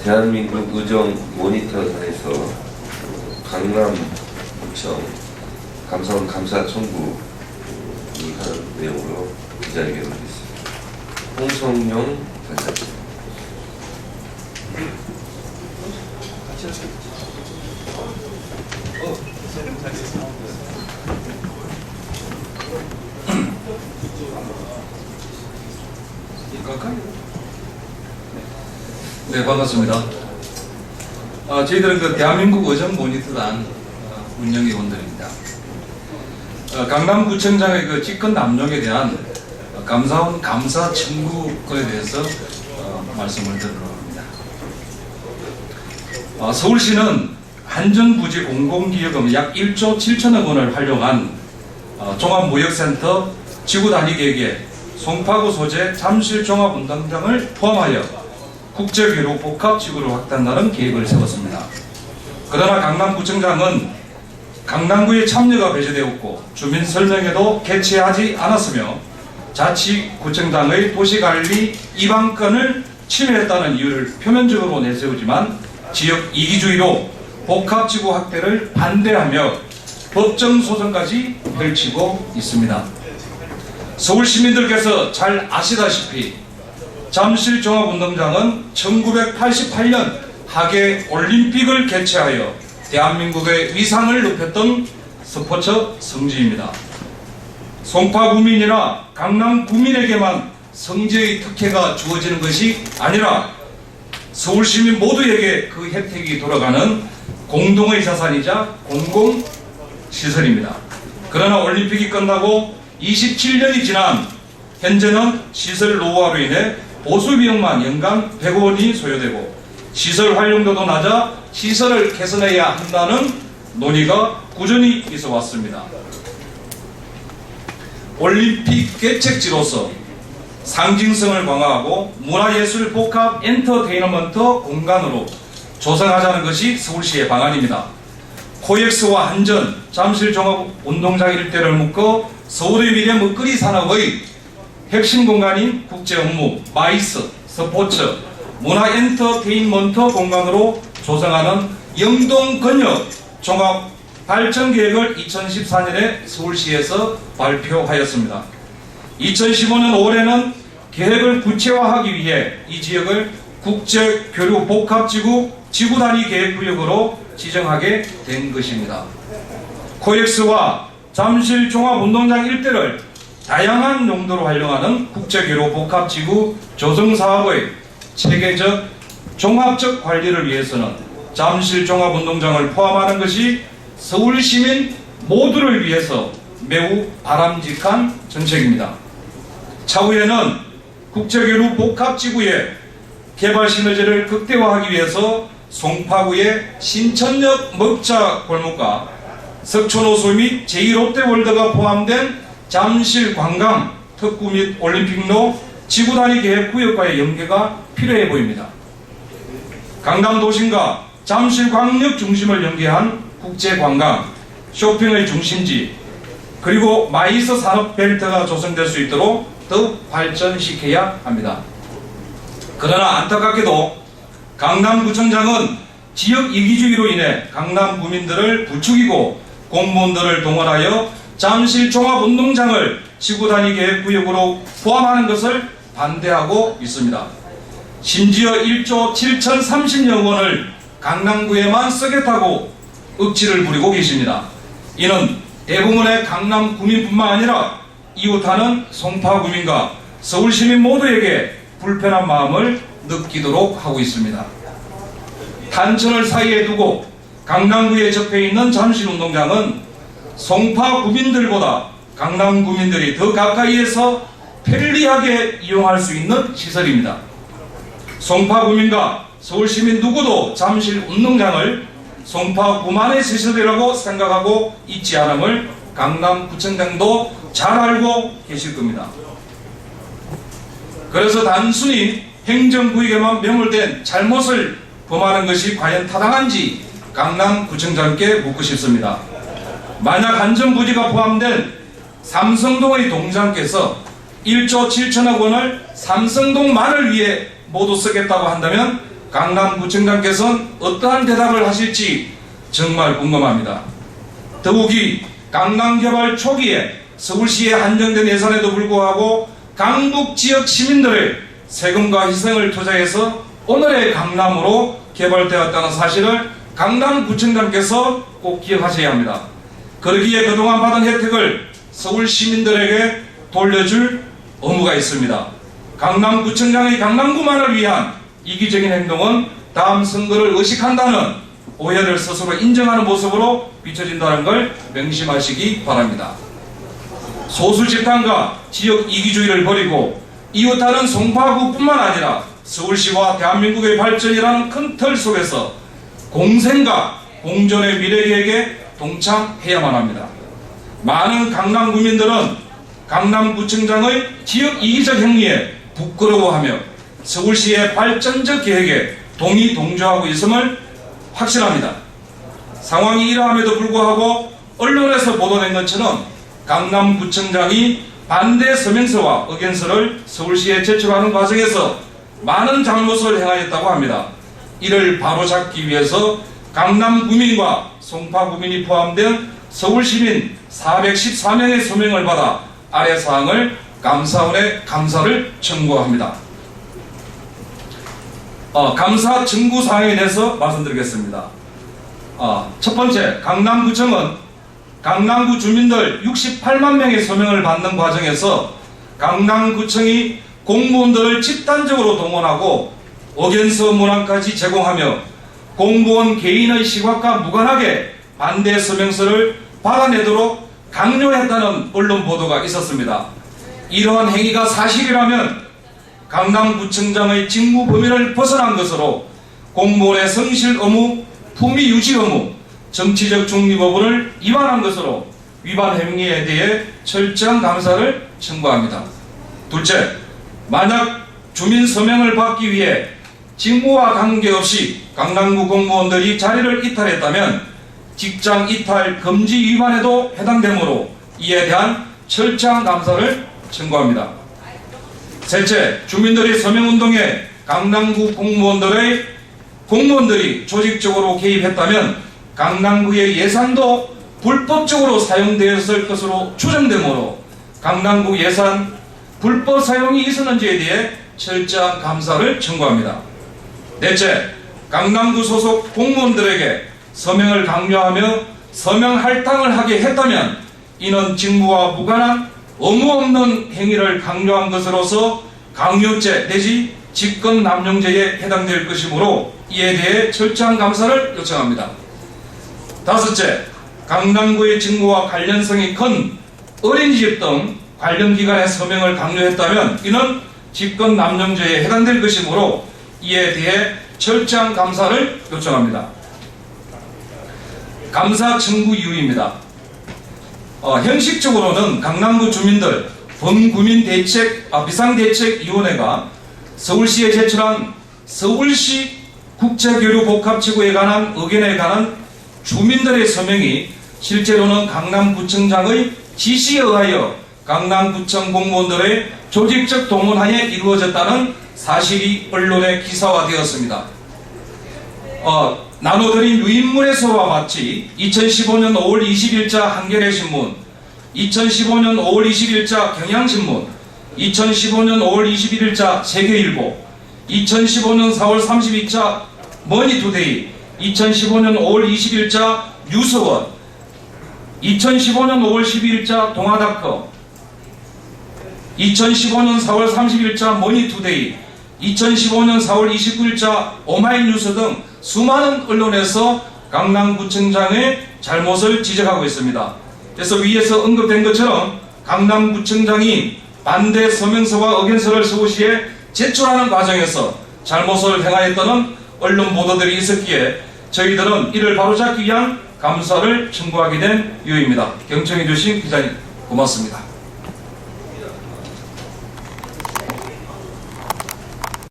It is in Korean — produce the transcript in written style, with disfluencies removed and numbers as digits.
대한민국 의정 모니터단에서 강남구청 감사원 감사 청구를 하는 내용으로 기자회견을 했습니다. 홍성영 단장입니다. 네, 반갑습니다. 저희들은 그 대한민국 의정 모니터단 운영위원들입니다. 강남구청장의 그 직권 남용에 대한 감사원 감사 청구권에 대해서 말씀을 드리려고 합니다. 서울시는 한전부지 공공기여금 약 1조 7천억 원을 활용한 종합무역센터 지구단위계획에 송파구 소재 잠실종합운동장을 포함하여 국제교류 복합지구를 확대한다는 계획을 세웠습니다. 그러나 강남구청장은 강남구에 참여가 배제되었고 주민 설명회도 개최하지 않았으며 자치구청장의 도시관리 이방권을 침해했다는 이유를 표면적으로 내세우지만 지역 이기주의로 복합지구 확대를 반대하며 법정 소송까지 펼치고 있습니다. 서울 시민들께서 잘 아시다시피 잠실종합운동장은 1988년 하계 올림픽을 개최하여 대한민국의 위상을 높였던 스포츠 성지입니다. 송파구민이나 강남구민에게만 성지의 특혜가 주어지는 것이 아니라 서울시민 모두에게 그 혜택이 돌아가는 공동의 자산이자 공공시설입니다. 그러나 올림픽이 끝나고 27년이 지난 현재는 시설 노후화로 인해 보수 비용만 연간 100억 원이 소요되고 시설 활용도도 낮아 시설을 개선해야 한다는 논의가 꾸준히 있어 왔습니다. 올림픽 개최지로서 상징성을 강화하고 문화예술 복합 엔터테인먼트 공간으로 조성하자는 것이 서울시의 방안입니다. 코엑스와 한전, 잠실종합운동장 일대를 묶어 서울의 미래 먹거리 산업의 핵심 공간인 국제 업무, 마이스, 스포츠, 문화 엔터테인먼트 공간으로 조성하는 영동건역 종합 발전 계획을 2014년에 서울시에서 발표하였습니다. 2015년 5월에는 계획을 구체화하기 위해 이 지역을 국제교류 복합지구 지구단위 계획구역으로 지정하게 된 것입니다. 코엑스와 잠실종합운동장 일대를 다양한 용도로 활용하는 국제교류 복합지구 조성사업의 체계적 종합적 관리를 위해서는 잠실종합운동장을 포함하는 것이 서울시민 모두를 위해서 매우 바람직한 정책입니다. 차후에는 국제교류 복합지구의 개발 시너지를 극대화하기 위해서 송파구의 신천역 먹자 골목과 석촌호수 및 제2롯데월드가 포함된 잠실관광 특구 및 올림픽로 지구단위 계획구역과의 연계가 필요해 보입니다. 강남도심과 잠실광역 중심을 연계한 국제관광, 쇼핑의 중심지, 그리고 마이스 산업벨트가 조성될 수 있도록 더욱 발전시켜야 합니다. 그러나 안타깝게도 강남구청장은 지역 이기주의로 인해 강남 구민들을 부추기고 공무원들을 동원하여 잠실종합운동장을 지구단위 계획구역으로 포함하는 것을 반대하고 있습니다. 심지어 1조 7,030억 원을 강남구에만 쓰겠다고 억지를 부리고 계십니다. 이는 대부분의 강남 구민뿐만 아니라 이웃하는 송파 구민과 서울시민 모두에게 불편한 마음을 느끼도록 하고 있습니다. 탄천을 사이에 두고 강남구에 접해 있는 잠실운동장은 송파 구민들보다 강남 구민들이 더 가까이에서 편리하게 이용할 수 있는 시설입니다. 송파 구민과 서울시민 누구도 잠실운동장을 송파구만의 시설이라고 생각하고 있지 않음을 강남구청장도 잘 알고 계실 겁니다. 그래서 단순히 행정구역에만 매몰된 잘못을 범하는 것이 과연 타당한지 강남구청장께 묻고 싶습니다. 만약 한전부지가 포함된 삼성동의 동장께서 1조 7천억 원을 삼성동만을 위해 모두 쓰겠다고 한다면 강남구청장께서는 어떠한 대답을 하실지 정말 궁금합니다. 더욱이 강남개발 초기에 서울시에 한정된 예산에도 불구하고 강북 지역 시민들의 세금과 희생을 투자해서 오늘의 강남으로 개발되었다는 사실을 강남구청장께서 꼭 기억하셔야 합니다. 그러기에 그동안 받은 혜택을 서울 시민들에게 돌려줄 의무가 있습니다. 강남구청장의 강남구만을 위한 이기적인 행동은 다음 선거를 의식한다는 오해를 스스로 인정하는 모습으로 비춰진다는 걸 명심하시기 바랍니다. 소수 집단과 지역 이기주의를 버리고 이웃하는 송파구뿐만 아니라 서울시와 대한민국의 발전이라는 큰 틀 속에서 공생과 공존의 미래계획에 동참해야만 합니다. 많은 강남구민들은 강남구청장의 지역 이기적 행위에 부끄러워하며 서울시의 발전적 계획에 동의동조하고 있음을 확신합니다. 상황이 이러함에도 불구하고 언론에서 보도된 것처럼 강남구청장이 반대 서명서와 의견서를 서울시에 제출하는 과정에서 많은 잘못을 행하였다고 합니다. 이를 바로잡기 위해서 강남구민과 송파구민이 포함된 서울시민 414명의 서명을 받아 아래 사항을 감사원에 감사를 청구합니다. 감사 청구 사항에 대해서 말씀드리겠습니다. 첫 번째, 강남구청은 강남구 주민들 68만 명의 서명을 받는 과정에서 강남구청이 공무원들을 집단적으로 동원하고 의견서 문항까지 제공하며 공무원 개인의 시각과 무관하게 반대 서명서를 받아내도록 강요했다는 언론 보도가 있었습니다. 이러한 행위가 사실이라면 강남구청장의 직무 범위를 벗어난 것으로 공무원의 성실 의무, 품위 유지 의무, 정치적 중립 여부를 위반한 것으로 위반 행위에 대해 철저한 감사를 청구합니다. 둘째, 만약 주민 서명을 받기 위해 직무와 관계없이 강남구 공무원들이 자리를 이탈했다면 직장 이탈 금지 위반에도 해당되므로 이에 대한 철저한 감사를 청구합니다. 셋째, 주민들의 서명운동에 강남구 공무원들이 조직적으로 개입했다면 강남구의 예산도 불법적으로 사용되었을 것으로 추정되므로 강남구 예산 불법 사용이 있었는지에 대해 철저한 감사를 청구합니다. 넷째, 강남구 소속 공무원들에게 서명을 강요하며 서명 할당을 하게 했다면 이는 직무와 무관한 의무 없는 행위를 강요한 것으로서 강요죄 내지 직권남용죄에 해당될 것이므로 이에 대해 철저한 감사를 요청합니다. 다섯째, 강남구의 직무와 관련성이 큰 어린이집 등 관련 기관의 서명을 강요했다면 이는 직권남용죄에 해당될 것이므로 이에 대해 철저한 감사를 요청합니다. 감사 청구 이유입니다. 형식적으로는 강남구 주민들 범구민 비상대책위원회가 서울시에 제출한 서울시 국제교류복합지구에 관한 의견에 관한 주민들의 서명이 실제로는 강남구청장의 지시에 의하여 강남구청 공무원들의 조직적 동원하에 이루어졌다는 사실이 언론에 기사화되었습니다. 나눠드린 유인물에서와 같이 2015년 5월 20일자 한겨레신문, 2015년 5월 20일자 경향신문, 2015년 5월 21일자 세계일보, 2015년 4월 30일자 머니투데이, 2015년 5월 20일자 뉴스원, 2015년 5월 12일자 동아닷컴, 2015년 4월 30일자 머니투데이, 2015년 4월 29일자 오마이뉴스 등 수많은 언론에서 강남구청장의 잘못을 지적하고 있습니다. 그래서 위에서 언급된 것처럼 강남구청장이 반대 서명서와 의견서를 서울시에 제출하는 과정에서 잘못을 행하였다는 언론 보도들이 있었기에 저희들은 이를 바로잡기 위한 감사를 청구하게 된 이유입니다. 경청해 주신 기자님 고맙습니다.